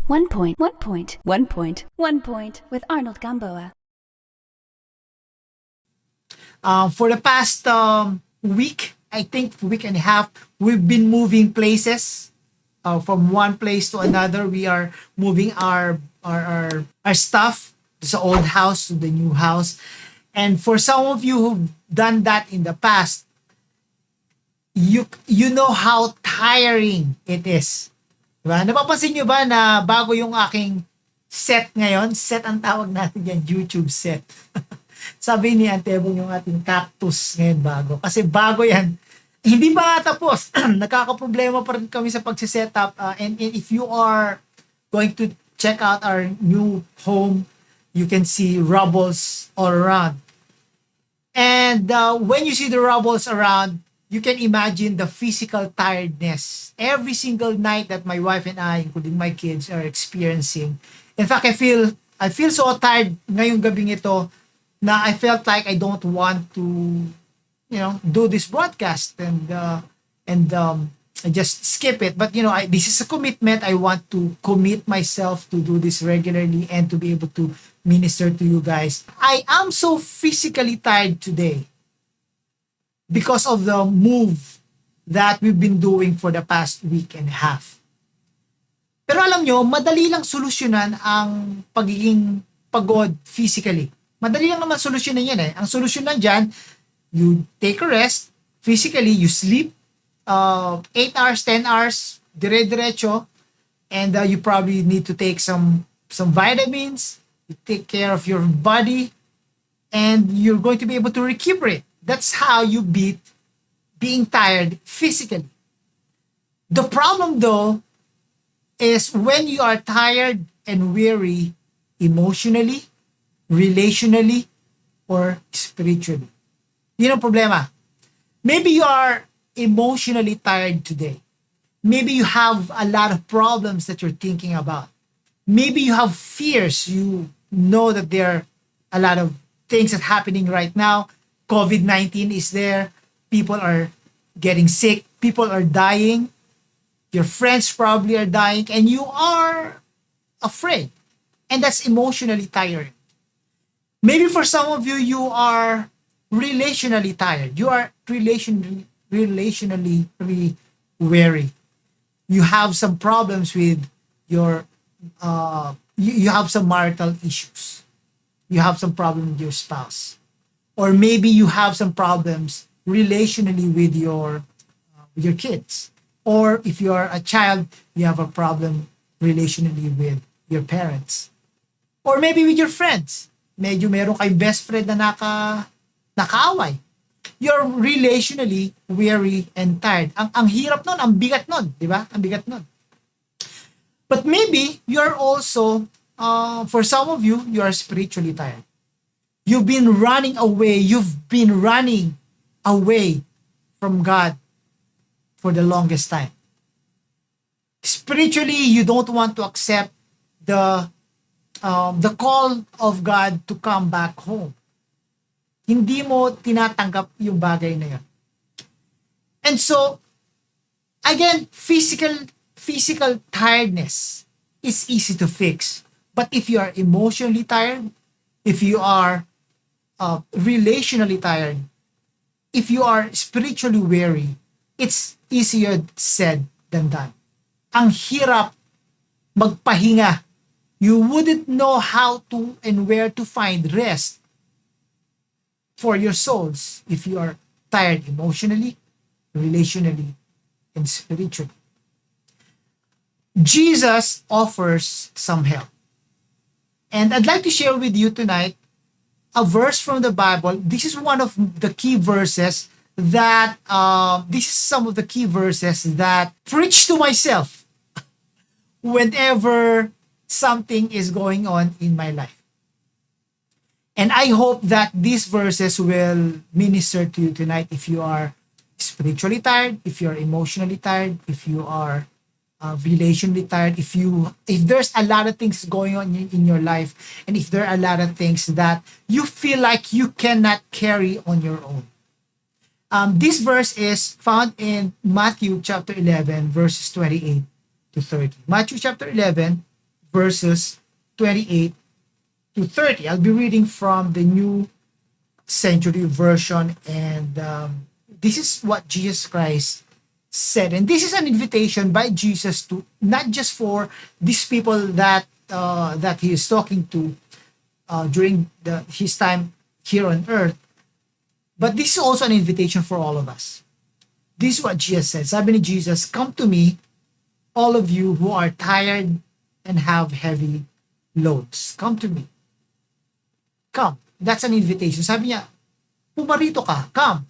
1 point with Arnold Gamboa. For the past week, I think week and a half, we've been moving places from one place to another. We are moving our stuff sa old house to the new house. And for some of you who've done that in the past, you know how tiring it is. Diba? Napapansin nyo ba na bago yung aking set ngayon? Set ang tawag natin yan, YouTube set. Sabi ni Antebong yung ating cactus ngayon bago. Kasi bago yan. Hindi pa nga tapos. Nagkakaproblema pa rin kami sa pagsisetup. And if you are going to check out our new home, you can see rubbles all around. And when you see the rubbles around, you can imagine the physical tiredness every single night that my wife and I, including my kids, are experiencing. In fact, I feel so tired ngayong gabing ito na I felt like I don't want to, do this broadcast and I just skip it. But this is a commitment. I want to commit myself to do this regularly and to be able to minister to you guys. I am so physically tired today because of the move that we've been doing for the past week and a half. Pero alam nyo, madali lang solusyonan ang pagiging pagod physically. Madali lang naman solusyonan yan eh. Ang solusyon dyan, you take a rest, physically, you sleep, 8 hours, 10 hours, dire-diretso, and you probably need to take some vitamins, you take care of your body, and you're going to be able to recuperate. That's how you beat being tired physically. The problem though is when you are tired and weary emotionally, relationally, or spiritually. Yun ang problema. Maybe you are emotionally tired today. Maybe you have a lot of problems that you're thinking about. Maybe you have fears. You know that there are a lot of things that are happening right now. COVID-19 is there. People are getting sick. People are dying. Your friends probably are dying. And you are afraid. And that's emotionally tiring. Maybe for some of you, you are relationally tired. You are relationally weary. You have some problems with your, you have some marital issues. You have some problem with your spouse. Or maybe you have some problems relationally with your kids. Or if you are a child, you have a problem relationally with your parents. Or maybe with your friends. Medyo meron kayong best friend na nakaaway. You're relationally weary and tired. Ang hirap nun, ang bigat nun, di ba? Ang bigat nun. But maybe you're also, for some of you, you are spiritually tired. You've been running away from God for the longest time. Spiritually, you don't want to accept the call of God to come back home. Hindi mo tinatanggap yung bagay na yun. And so, again, physical tiredness is easy to fix. But if you are emotionally tired, if you are relationally tired, if you are spiritually weary, it's easier said than done. Ang hirap magpahinga. You wouldn't know how to and where to find rest for your souls if you are tired emotionally, relationally, and spiritually. Jesus offers some help. And I'd like to share with you tonight a verse from the Bible. This is one of the key verses that, this is some of the key verses that preach to myself whenever something is going on in my life. And I hope that these verses will minister to you tonight if you are spiritually tired, if you are emotionally tired, if you are relationally tired, if there's a lot of things going on in your life, and if there are a lot of things that you feel like you cannot carry on your own. This verse is found in Matthew chapter 11, verses 28 to 30. Matthew chapter 11, verses 28 to 30. I'll be reading from the New Century Version, and this is what Jesus Christ said. And this is an invitation by Jesus to not just for these people that that he is talking to during his time here on earth, but this is also an invitation for all of us. This is what Jesus said. Sabi ni Jesus, "Come to me, all of you who are tired and have heavy loads. Come to me." Come. That's an invitation. Sabi niya, pumarito ka. Come.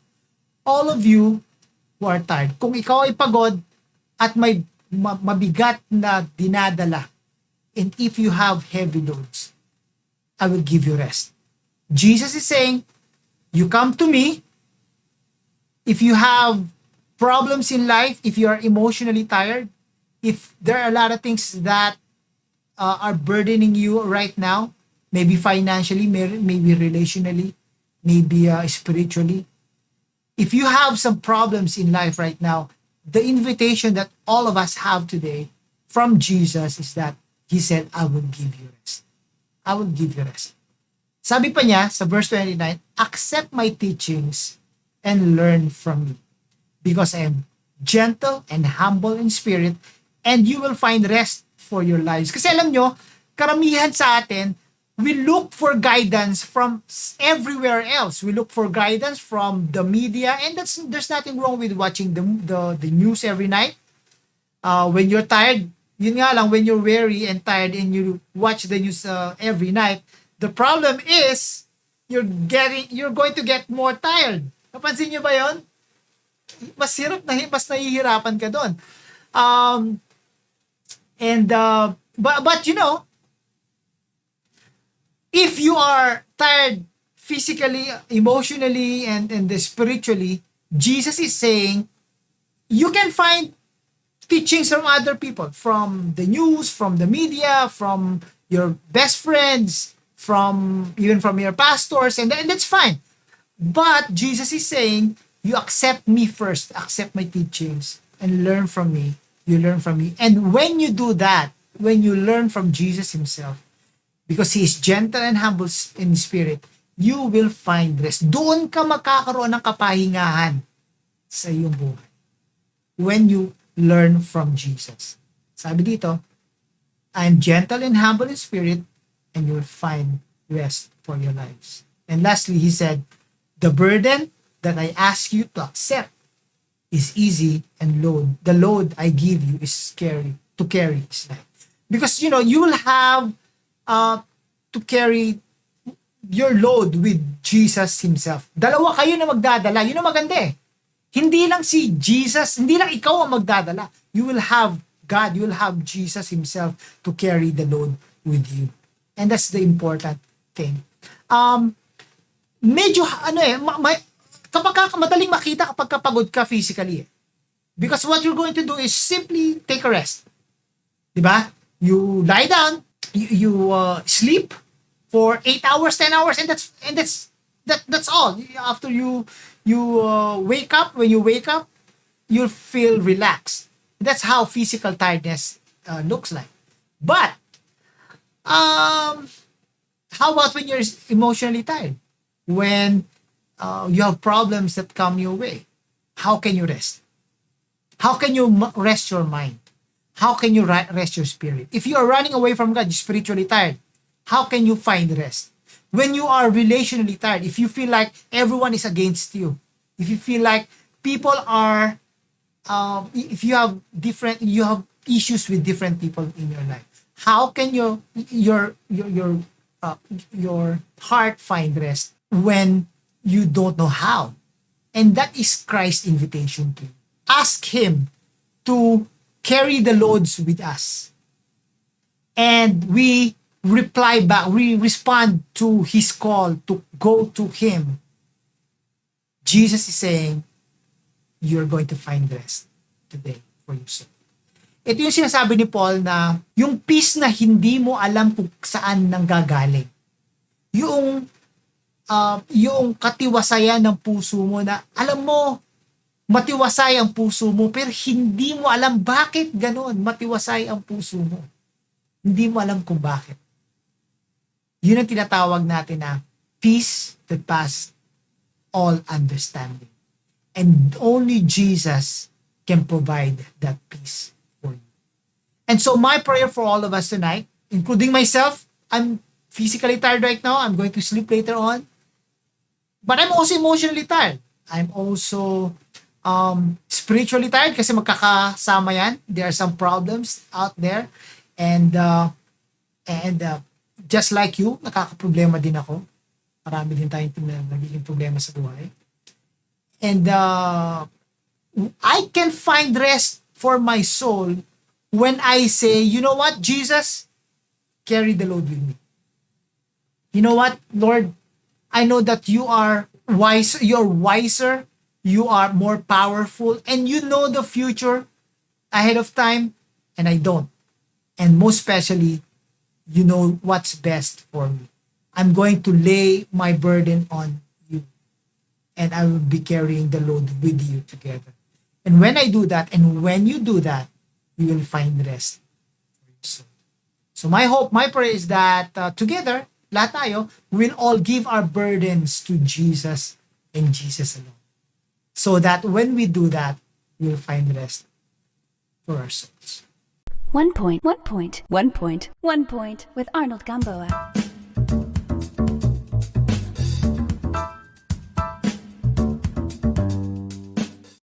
All of you who are tired. Kung ikaw ay pagod at may mabigat na dinadala, and if you have heavy loads, I will give you rest. Jesus is saying, you come to me. If you have problems in life, if you are emotionally tired, if there are a lot of things that are burdening you right now, maybe financially, maybe relationally, maybe spiritually. If you have some problems in life right now, the invitation that all of us have today from Jesus is that He said, I will give you rest. I will give you rest. Sabi pa niya sa verse 29, accept my teachings and learn from me, because I am gentle and humble in spirit, and you will find rest for your lives. Kasi alam nyo, karamihan sa atin, we look for guidance from everywhere else. We look for guidance from the media, and there's nothing wrong with watching the news every night. When you're tired, yun nga lang, when you're weary and tired and you watch the news every night, the problem is you're going to get more tired. Napansin niyo ba yon? Mas nahihirapan ka doon. But you know, if you are tired physically, emotionally, and spiritually, Jesus is saying you can find teachings from other people, from the news, from the media, from your best friends, even from your pastors, and that's fine. But Jesus is saying, you accept me first, accept my teachings, and learn from me. You learn from me. And when you do that, when you learn from Jesus himself, because he is gentle and humble in spirit, you will find rest. Doon ka magkakaroon ng kapahingahan sa iyong buhay. When you learn from Jesus. Sabi dito, I am gentle and humble in spirit, and you will find rest for your lives. And lastly, he said, the burden that I ask you to accept is easy, and the load I give you is to carry is light. Because, you know, you will have to carry your load with Jesus himself. Dalawa kayo na magdadala. Yun ang maganda eh. Hindi lang si Jesus, hindi lang ikaw ang magdadala. You will have God, you will have Jesus himself to carry the load with you. And that's the important thing. Medyo, madaling makita kapag kapagod ka physically eh. Because what you're going to do is simply take a rest. Diba? You lie down, you sleep for 8 hours, 10 hours, and that's all. After you wake up, when you wake up, you'll feel relaxed. That's how physical tiredness looks like. But how about when you're emotionally tired? When you have problems that come your way, how can you rest? How can you rest your mind? How can you rest your spirit? If you are running away from God, you're spiritually tired, how can you find rest? When you are relationally tired, if you feel like everyone is against you, if you feel like people are, if you have issues with different people in your life, how can your heart find rest when you don't know how? And that is Christ's invitation to you. Ask him to carry the loads with us. And we reply back, we respond to his call to go to him. Jesus is saying, you're going to find rest today for yourself. Ito yung sinasabi ni Paul na yung peace na hindi mo alam kung saan nanggagaling. Yung katiwasayan ng puso mo na alam mo, matiwasay ang puso mo pero hindi mo alam bakit ganon matiwasay ang puso mo. hindi mo alam kung bakit. Yun ang tinatawag natin na peace that passes all understanding. And only Jesus can provide that peace for you. And so my prayer for all of us tonight, including myself, I'm physically tired right now. I'm going to sleep later on. But I'm also emotionally tired. I'm also spiritually tired kasi magkakasama yan. There are some problems out there. And just like you, nakakaproblema din ako. Marami din tayong nagiging problema sa buhay. And I can find rest for my soul when I say, you know what, Jesus, carry the load with me. You know what, Lord, I know that you are wise, you're wiser, you are more powerful, and you know the future ahead of time, and I don't. And most especially, you know what's best for me. I'm going to lay my burden on you, and I will be carrying the load with you together. And when I do that, and when you do that, you will find rest for your soul. So my hope, my prayer is that together, lahat tayo, will all give our burdens to Jesus and Jesus alone. So that when we do that, we'll find rest for our souls. 1 point with Arnold Gamboa.